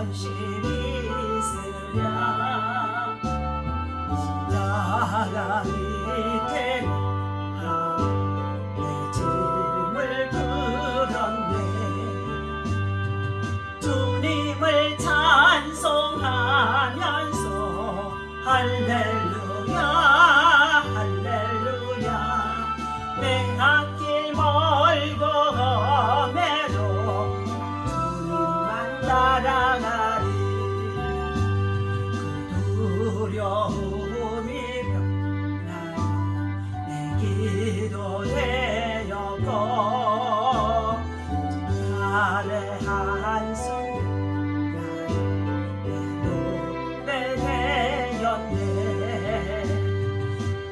전심이 있으랴 십자가 밑에 내 짐을 풀었네 주님을 찬송하면서 할렐루야 할렐루야 내 앞길 멀고 험해도 주님만 따라가리 그 두려움이 변하여 내 기도 되었고 나의 한숨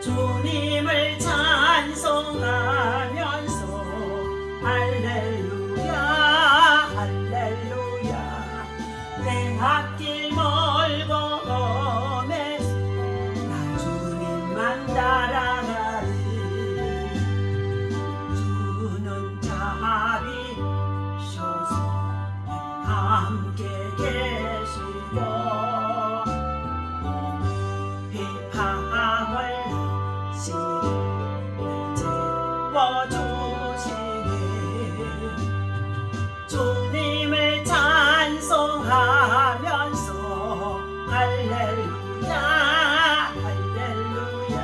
주님을 찬송하면서 할렐루야 할렐루야 내 앞길 멀고 험해서 나 주님만 따라가리 주는 자비셔서 함께 계시고 주님을 찬송하면서 할렐루야 할렐루야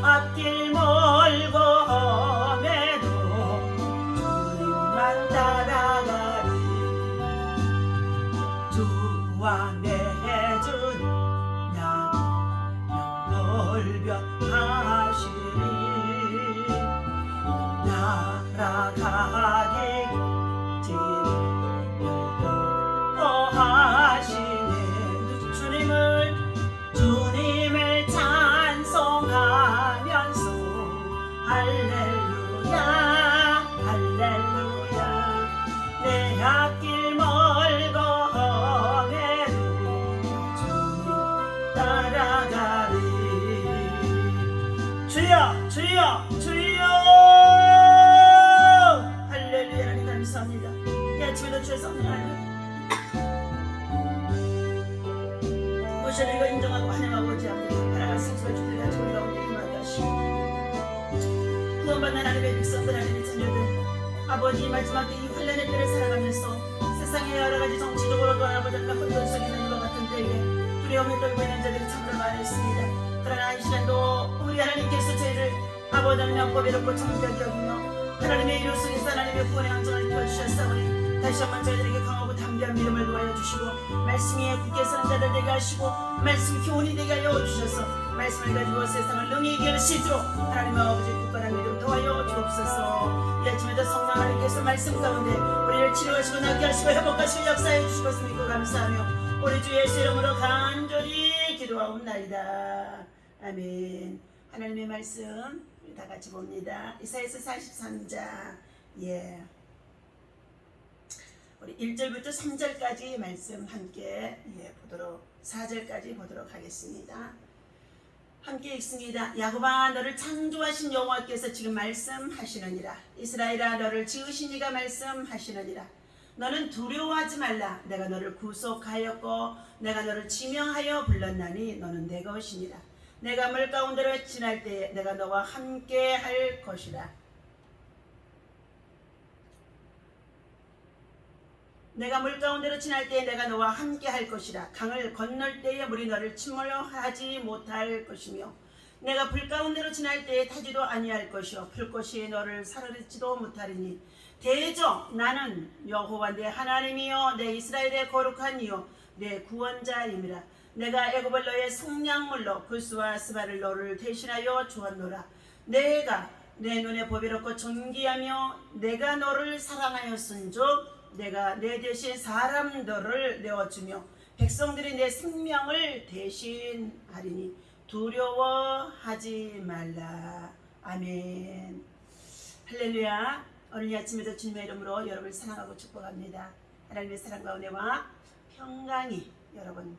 앞길 멀고 험해도 주님만 따라가리 주와 내준 영월변하시니 날아가기 하시네 주님을 찬송하면서 할렐루야 할렐루야 내 앞길 멀고 험해도 주님 따라가리 주여 주여 주여 할렐루야 하나님 감사합니다 이 아침에도 주의 성령 하나님 모셔를 이거 인정하고 환영하고 지합니다 하나님 승수가 주들과 저희 가운데 임하게 하시고 구원받는 하나님의 백성들 하나님의 자녀들 아버지 마지막 때 이 환난의 때를 살아가면서 세상의 여러가지 정치적으로도 아버지가 혼돈성이 있는 이와 같은 때에 두려움에 떨고 있는 자들이 참으로 많았습니다 그러나 이 시간도 우리 하나님께서 저희를 아버지 하나님 법이롭고 정직하게 여기며 하나님의 이루 속에서 하나님의 구원의 안정을 펴주셨사오니 다시 한번 저희들에게 강하고 담대한 믿음을 도와여 주시고 말씀이 굳게 서는 자들 되게 하시고 말씀이 교훈이 되게 하여 주셔서 말씀을 가지고 세상을 능히 이겨낼 수 있도록 하나님의 아버지 굳건한 믿음 도와여 주옵소서 이 아침에도 성령 하나님께서 말씀 가운데 우리를 치료하시고 낫게 하시고 회복하시고 역사해 주실 것을 믿고 감사하며 우리 주 예수 이름으로 간절히 기도하옵나이다 아멘 하나님의 말씀 다 같이 봅니다 이사야서 43장 우리 1절부터 3절까지 말씀 함께 보도록 4절까지 보도록 하겠습니다. 함께 읽습니다. 야곱아 너를 창조하신 여호와께서 지금 말씀하시느니라. 이스라엘아 너를 지으신 이가 말씀하시느니라. 너는 두려워하지 말라. 내가 너를 구속하였고 내가 너를 지명하여 불렀나니 너는 내 것이니라. 내가 물 가운데로 지날 때에 내가 너와 함께 할 것이라. 내가 물 가운데로 지날 때에 내가 너와 함께 할 것이라. 강을 건널 때에 물이 너를 침몰하지 못할 것이며 내가 불 가운데로 지날 때에 타지도 아니할 것이요 불꽃이 너를 사르르지도 못하리니 대저 나는 여호와 내 하나님이요 내 이스라엘의 거룩한 이요 내 구원자임이라. 내가 애굽을 너의 성량물로 구스와 스바를 너를 대신하여 주었노라. 내가 내 눈에 보배롭고 존귀하며 내가 너를 사랑하였은즉 내가 내 대신 사람들을 내어주며 백성들이 내 생명을 대신하리니 두려워하지 말라. 아멘. 할렐루야. 오늘 이 아침에도 주님의 이름으로 여러분을 사랑하고 축복합니다. 하나님의 사랑과 은혜와 평강이 여러분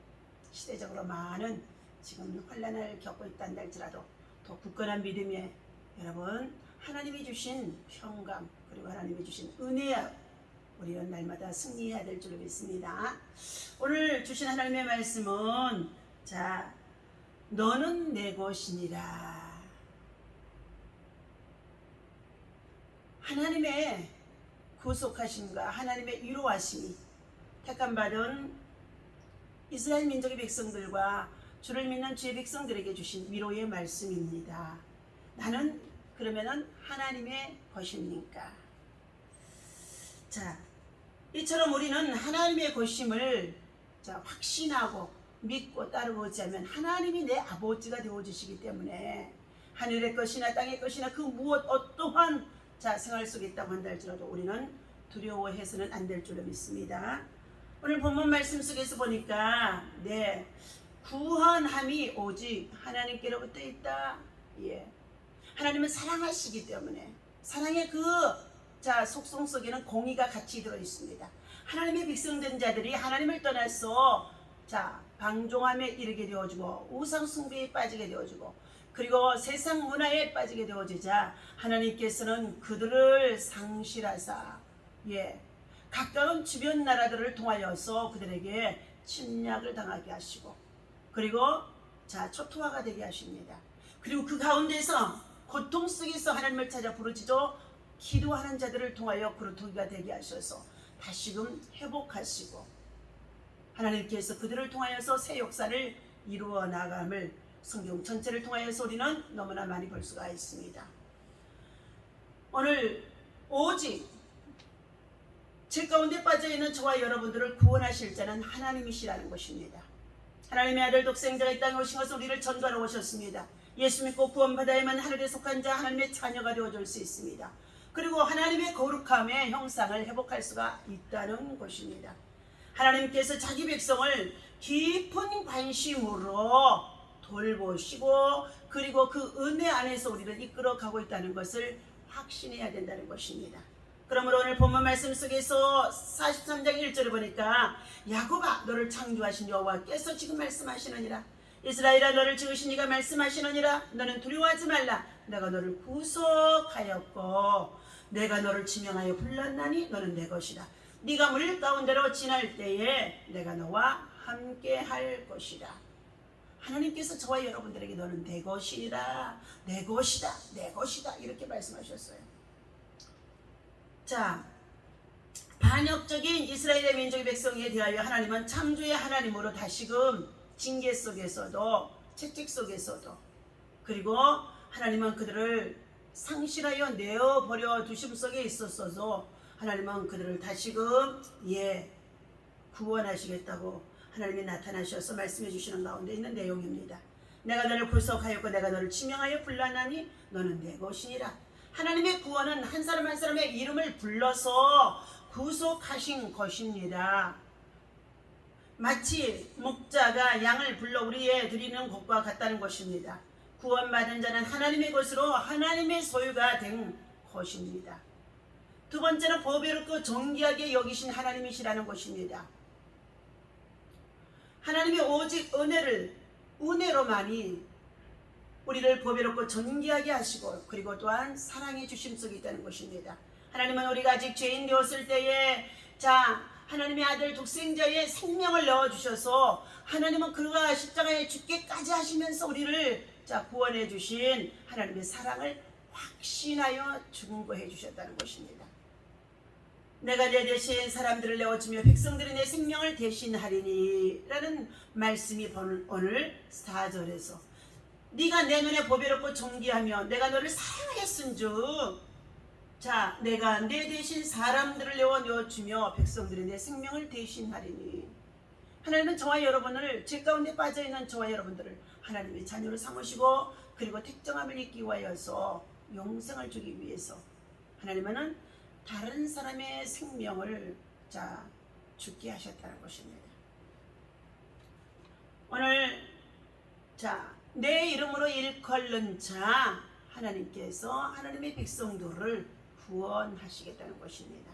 시대적으로 많은 지금 환난을 겪고 있다는 할지라도 더 굳건한 믿음에 여러분 하나님이 주신 평강 그리고 하나님이 주신 은혜와 우리는 날마다 승리해야 될 줄로 믿습니다. 오늘 주신 하나님의 말씀은 자, 너는 내 것이니라. 하나님의 구속하심과 하나님의 위로하심이 택함받은 이스라엘 민족의 백성들과 주를 믿는 주의 백성들에게 주신 위로의 말씀입니다. 나는 그러면은 하나님의 것입니까? 자, 이처럼 우리는 하나님의 것임을 확신하고 믿고 따르고자 하면 하나님이 내 아버지가 되어주시기 때문에 하늘의 것이나 땅의 것이나 그 무엇 어떠한 생활 속에 있다고 한다 할지라도 우리는 두려워해서는 안 될 줄로 믿습니다. 오늘 본문 말씀 속에서 보니까 구원함이 오직 하나님께로부터 있다. 하나님은 사랑하시기 때문에 사랑의 그 속성 속에는 공의가 같이 들어 있습니다. 하나님의 백성된 자들이 하나님을 떠나서 방종함에 이르게 되어지고 우상 숭배에 빠지게 되어지고 그리고 세상 문화에 빠지게 되어지자 하나님께서는 그들을 상실하사 가까운 주변 나라들을 통하여서 그들에게 침략을 당하게 하시고 그리고 초토화가 되게 하십니다. 그리고 그 가운데서 고통 속에서 하나님을 찾아 부르짖어 기도하는 자들을 통하여 그루터기가 되게 하셔서 다시금 회복하시고 하나님께서 그들을 통하여서 새 역사를 이루어 나감을 성경 전체를 통하여서 우리는 너무나 많이 볼 수가 있습니다. 오늘 오직 죄 가운데 빠져있는 저와 여러분들을 구원하실 자는 하나님이시라는 것입니다. 하나님의 아들 독생자가 이 땅에 오신 것은 우리를 전가로 오셨습니다. 예수 믿고 구원받아야만 하늘에 속한 자 하나님의 자녀가 되어줄 수 있습니다. 그리고 하나님의 거룩함의 형상을 회복할 수가 있다는 것입니다. 하나님께서 자기 백성을 깊은 관심으로 돌보시고 그리고 그 은혜 안에서 우리를 이끌어가고 있다는 것을 확신해야 된다는 것입니다. 그러므로 오늘 본문 말씀 속에서 43장 1절을 보니까 야곱아 너를 창조하신 여호와께서 지금 말씀하시느니라. 이스라엘아 너를 지으신 이가 말씀하시느니라. 너는 두려워하지 말라. 내가 너를 구속하였고 내가 너를 지명하여 불렀나니 너는 내 것이다. 네가 물 가운데로 지날 때에 내가 너와 함께 할 것이다. 하나님께서 저와 여러분들에게 너는 내 것이라, 내 것이다, 내 것이다 이렇게 말씀하셨어요. 반역적인 이스라엘의 민족의 백성에 대하여 하나님은 창조의 하나님으로 다시금 징계 속에서도 채찍 속에서도 그리고 하나님은 그들을 상실하여 내어버려 두심 속에 있었어도 하나님은 그들을 다시금 구원하시겠다고 하나님이 나타나셔서 말씀해 주시는 가운데 있는 내용입니다. 내가 너를 구속하였고 내가 너를 지명하여 불렀나니 너는 내 것이니라. 하나님의 구원은 한 사람 한 사람의 이름을 불러서 구속하신 것입니다. 마치 목자가 양을 불러 우리에 드리는 것과 같다는 것입니다. 구원받은 자는 하나님의 것으로 하나님의 소유가 된 것입니다. 두 번째는 보배롭고 정귀하게 여기신 하나님이시라는 것입니다. 하나님이 오직 은혜로만이 우리를 보배롭고 존귀하게 하시고 그리고 또한 사랑의 주심 속에 있다는 것입니다. 하나님은 우리가 아직 죄인 되었을 때에 하나님의 아들 독생자의 생명을 넣어주셔서 하나님은 그가 십자가에 죽기까지 하시면서 우리를 구원해 주신 하나님의 사랑을 확신하여 증거해 주셨다는 것입니다. 내가 내 대신 사람들을 내어주며 백성들이 내 생명을 대신하리니 라는 말씀이 오늘 4절에서 네가 내 눈에 보배롭고 존귀하며 내가 너를 사랑하였은즉 내가 내 대신 사람들을 내어주며 백성들이 내 생명을 대신하리니. 하나님은 저와 여러분을 죄 가운데 빠져있는 저와 여러분들을 하나님의 자녀로 삼으시고 그리고 택정함을 입기 위하여서 영생을 주기 위해서 하나님은 다른 사람의 생명을 죽게 하셨다는 것입니다. 오늘 내 이름으로 일컬는 자 하나님께서 하나님의 백성들을 구원하시겠다는 것입니다.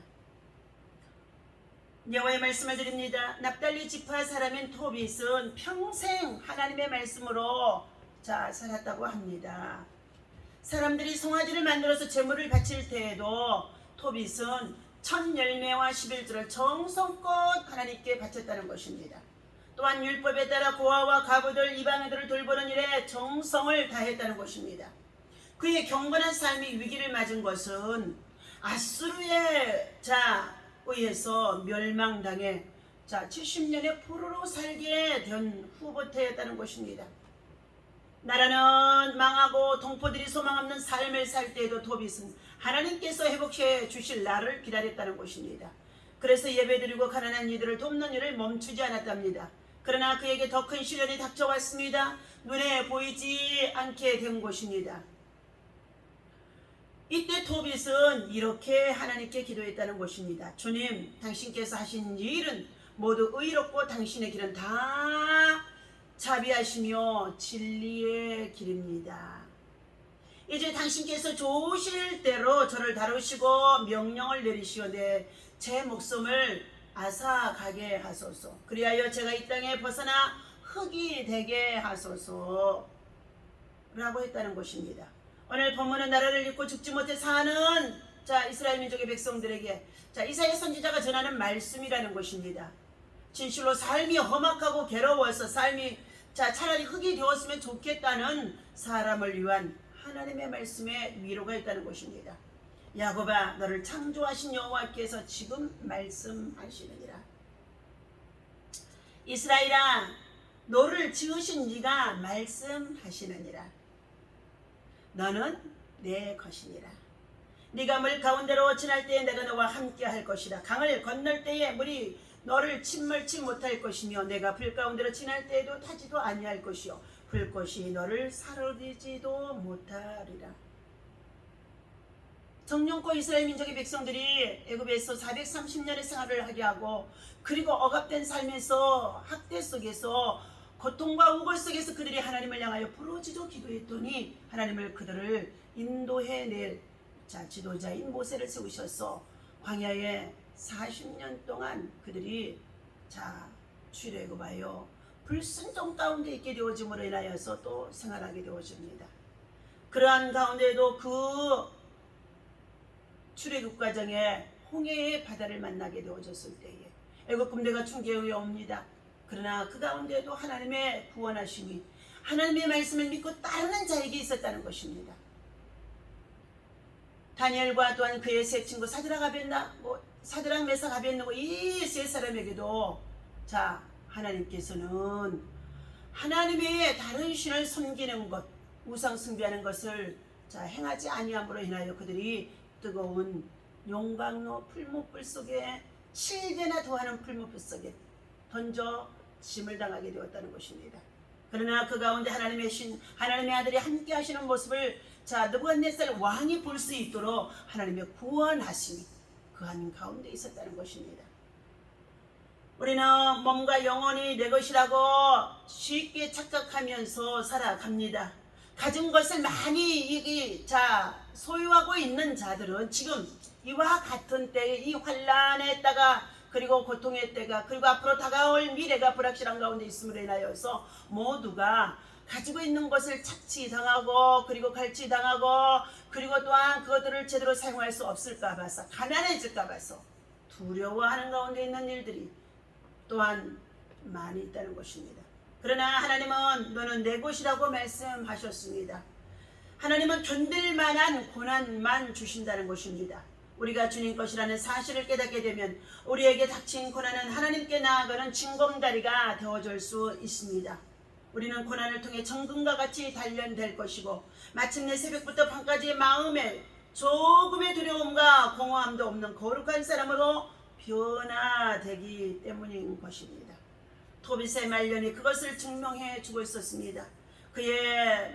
여호와의 말씀을 드립니다. 납달리 지파 사람인 토빗은 평생 하나님의 말씀으로 살았다고 합니다. 사람들이 송아지를 만들어서 제물을 바칠 때에도 토빗은 첫 열매와 11조를 정성껏 하나님께 바쳤다는 것입니다. 또한 율법에 따라 고아와 과부들 이방인들을 돌보는 일에 정성을 다했다는 것입니다. 그의 경건한 삶이 위기를 맞은 것은 아수르의 의해서 멸망당해 70년에 포로로 살게 된 후부터였다는 것입니다. 나라는 망하고 동포들이 소망 없는 삶을 살 때에도 도빗은 하나님께서 회복해 주실 날을 기다렸다는 것입니다. 그래서 예배드리고 가난한 이들을 돕는 일을 멈추지 않았답니다. 그러나 그에게 더 큰 시련이 닥쳐왔습니다. 눈에 보이지 않게 된 것입니다. 이때 도빗은 이렇게 하나님께 기도했다는 것입니다. 주님, 당신께서 하신 일은 모두 의롭고 당신의 길은 다 자비하시며 진리의 길입니다. 이제 당신께서 좋으실 대로 저를 다루시고 명령을 내리시오되 제 목숨을 앗아가게 하소서. 그리하여 제가 이 땅에 벗어나 흙이 되게 하소서 라고 했다는 것입니다. 오늘 본문은 나라를 잃고 죽지 못해 사는 이스라엘 민족의 백성들에게 이사야 선지자가 전하는 말씀이라는 것입니다. 진실로 삶이 험악하고 괴로워서 삶이 차라리 흙이 되었으면 좋겠다는 사람을 위한 하나님의 말씀에 위로가 있다는 것입니다. 야곱아, 너를 창조하신 여호와께서 지금 말씀하시느니라. 이스라엘아, 너를 지으신 네가 말씀하시느니라. 너는 내 것이니라. 네가 물 가운데로 지날 때에 내가 너와 함께 할 것이라. 강을 건널 때에 물이 너를 침몰치 못할 것이며 내가 불 가운데로 지날 때에도 타지도 아니할 것이요 불꽃이 너를 사르지도 못하리라. 정령코 이스라엘 민족의 백성들이 애굽에서 430년의 생활을 하게 하고 그리고 억압된 삶에서 학대 속에서 고통과 우걸 속에서 그들이 하나님을 향하여 부르짖어 기도했더니 하나님을 그들을 인도해낼 지도자인 모세를 세우셔서 광야에 40년 동안 그들이 출애굽하여 불순종 가운데 있게 되어짐으로 인하여서 또 생활하게 되어집니다. 그러한 가운데에도 그 출애굽 과정에 홍해의 바다를 만나게 되어졌을 때에 애굽 군대가 충격이 옵니다. 그러나 그 가운데에도 하나님의 구원하심이 하나님의 말씀을 믿고 따르는 자에게 있었다는 것입니다. 다니엘과 또한 그의 세 친구 사드락 메삭 아벳느고 이 세 사람에게도 하나님께서는 하나님의 다른 신을 섬기는 것, 우상 숭배하는 것을 행하지 아니함으로 인하여 그들이 뜨거운 용광로 풀무불 속에 7배나 더하는 풀무불 속에 던져 짐을 당하게 되었다는 것입니다. 그러나 그 가운데 하나님의 아들이 함께 하시는 모습을 느부갓네살 왕이 볼 수 있도록 하나님의 구원하심이 그 한 가운데 있었다는 것입니다. 우리는 몸과 영혼이 내 것이라고 쉽게 착각하면서 살아갑니다. 가진 것을 많이 소유하고 있는 자들은 지금 이와 같은 때에 이 환난의 때가 그리고 고통의 때가 그리고 앞으로 다가올 미래가 불확실한 가운데 있음으로 인하여서 모두가 가지고 있는 것을 착취당하고 그리고 갈취당하고 그리고 또한 그것들을 제대로 사용할 수 없을까 봐서 가난해질까 봐서 두려워하는 가운데 있는 일들이 또한 많이 있다는 것입니다. 그러나 하나님은 너는 내 것이라고 말씀하셨습니다. 하나님은 견딜 만한 고난만 주신다는 것입니다. 우리가 주님 것이라는 사실을 깨닫게 되면 우리에게 닥친 고난은 하나님께 나아가는 징검다리가 되어줄 수 있습니다. 우리는 고난을 통해 정금과 같이 단련될 것이고 마침내 새벽부터 밤까지 마음에 조금의 두려움과 공허함도 없는 거룩한 사람으로 변화되기 때문인 것입니다. 도빗의 말년이 그것을 증명해 주고 있었습니다. 그의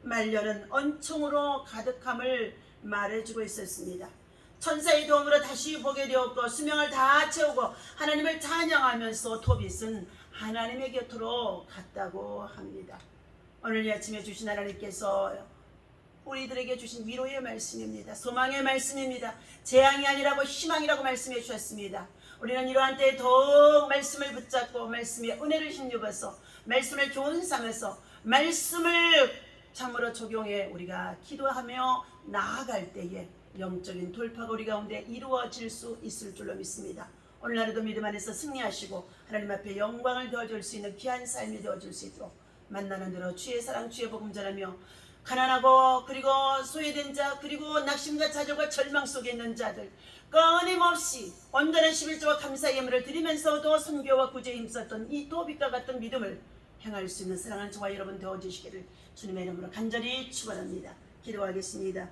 말년은 언총으로 가득함을 말해주고 있었습니다. 천사의 도움으로 다시 보게 되었고 수명을 다 채우고 하나님을 찬양하면서 도빗은 하나님의 곁으로 갔다고 합니다. 오늘 아침에 주신 하나님께서 우리들에게 주신 위로의 말씀입니다. 소망의 말씀입니다. 재앙이 아니라고 희망이라고 말씀해 주셨습니다. 우리는 이러한 때에 더욱 말씀을 붙잡고 말씀의 은혜를 힘입어서 말씀을 교훈 삼아서 말씀을 참으로 적용해 우리가 기도하며 나아갈 때에 영적인 돌파가 우리 가운데 이루어질 수 있을 줄로 믿습니다. 오늘 하루도 믿음 안에서 승리하시고 하나님 앞에 영광을 되어줄 수 있는 귀한 삶이 되어줄 수 있도록 만나는 대로 주의 사랑 주의 복음 전하며 가난하고 그리고 소외된 자 그리고 낙심과 좌절과 절망 속에 있는 자들 끊임없이 온전한 11조와 감사의 예물을 드리면서도 선교와 구제에 힘썼던 이 도빗과 같은 믿음을 행할 수 있는 사랑하는 저와 여러분 되어주시기를 주님의 이름으로 간절히 축원합니다. 기도하겠습니다.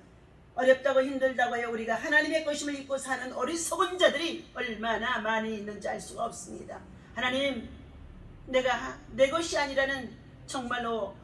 어렵다고 힘들다고 해요. 우리가 하나님의 것임을 잊고 사는 어리석은 자들이 얼마나 많이 있는지 알 수가 없습니다. 하나님, 내가 내 것이 아니라는 정말로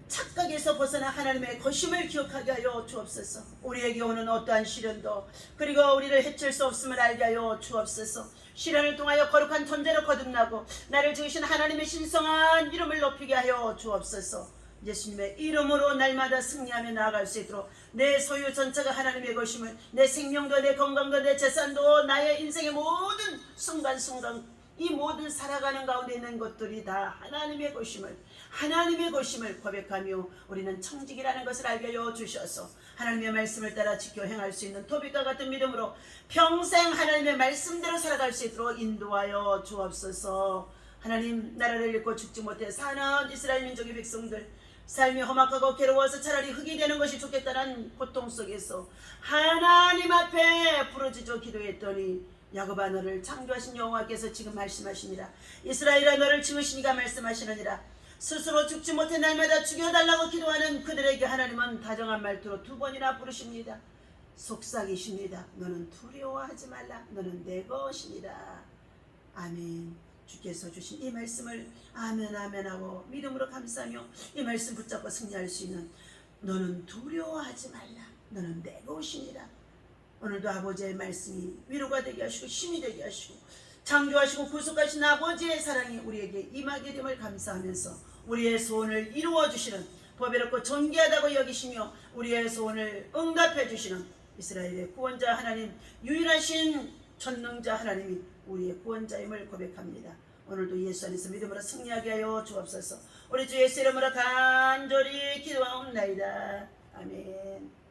착각에서 벗어나 하나님의 것임을 기억하게 하여 주옵소서. 우리에게 오는 어떠한 시련도 그리고 우리를 해칠 수 없음을 알게 하여 주옵소서. 시련을 통하여 거룩한 존재로 거듭나고 나를 지으신 하나님의 신성한 이름을 높이게 하여 주옵소서. 예수님의 이름으로 날마다 승리하며 나아갈 수 있도록 내 소유 전체가 하나님의 것임을 내 생명도 내 건강도 내 재산도 나의 인생의 모든 순간순간 이 모든 살아가는 가운데 있는 것들이 다 하나님의 것임을 고백하며 우리는 청직이라는 것을 알게 하여 주셔서 하나님의 말씀을 따라 지켜 행할 수 있는 도빗과 같은 믿음으로 평생 하나님의 말씀대로 살아갈 수 있도록 인도하여 주옵소서. 하나님, 나라를 잃고 죽지 못해 사는 이스라엘 민족의 백성들 삶이 험악하고 괴로워서 차라리 흙이 되는 것이 좋겠다는 고통 속에서 하나님 앞에 부르짖어 기도했더니 야곱아 너를 창조하신 여호와께서 지금 말씀하시니라. 이스라엘아 너를 지으시니가 말씀하시느니라. 스스로 죽지 못해 날마다 죽여달라고 기도하는 그들에게 하나님은 다정한 말투로 2번이나 부르십니다. 속삭이십니다. 너는 두려워하지 말라. 너는 내 것이니라. 아멘. 주께서 주신 이 말씀을 아멘 아멘 하고 믿음으로 감사하며 이 말씀 붙잡고 승리할 수 있는 너는 두려워하지 말라. 너는 내 것이니라. 오늘도 아버지의 말씀이 위로가 되게 하시고 힘이 되게 하시고 창조하시고 구속하신 아버지의 사랑이 우리에게 임하게 됨을 감사하면서 우리의 소원을 이루어 주시는 보배롭고 존귀하다고 여기시며 우리의 소원을 응답해 주시는 이스라엘의 구원자 하나님, 유일하신 전능자 하나님이 우리의 구원자임을 고백합니다. 오늘도 예수 안에서 믿음으로 승리하게 하여 주옵소서. 우리 주 예수 이름으로 간절히 기도하옵나이다. 아멘.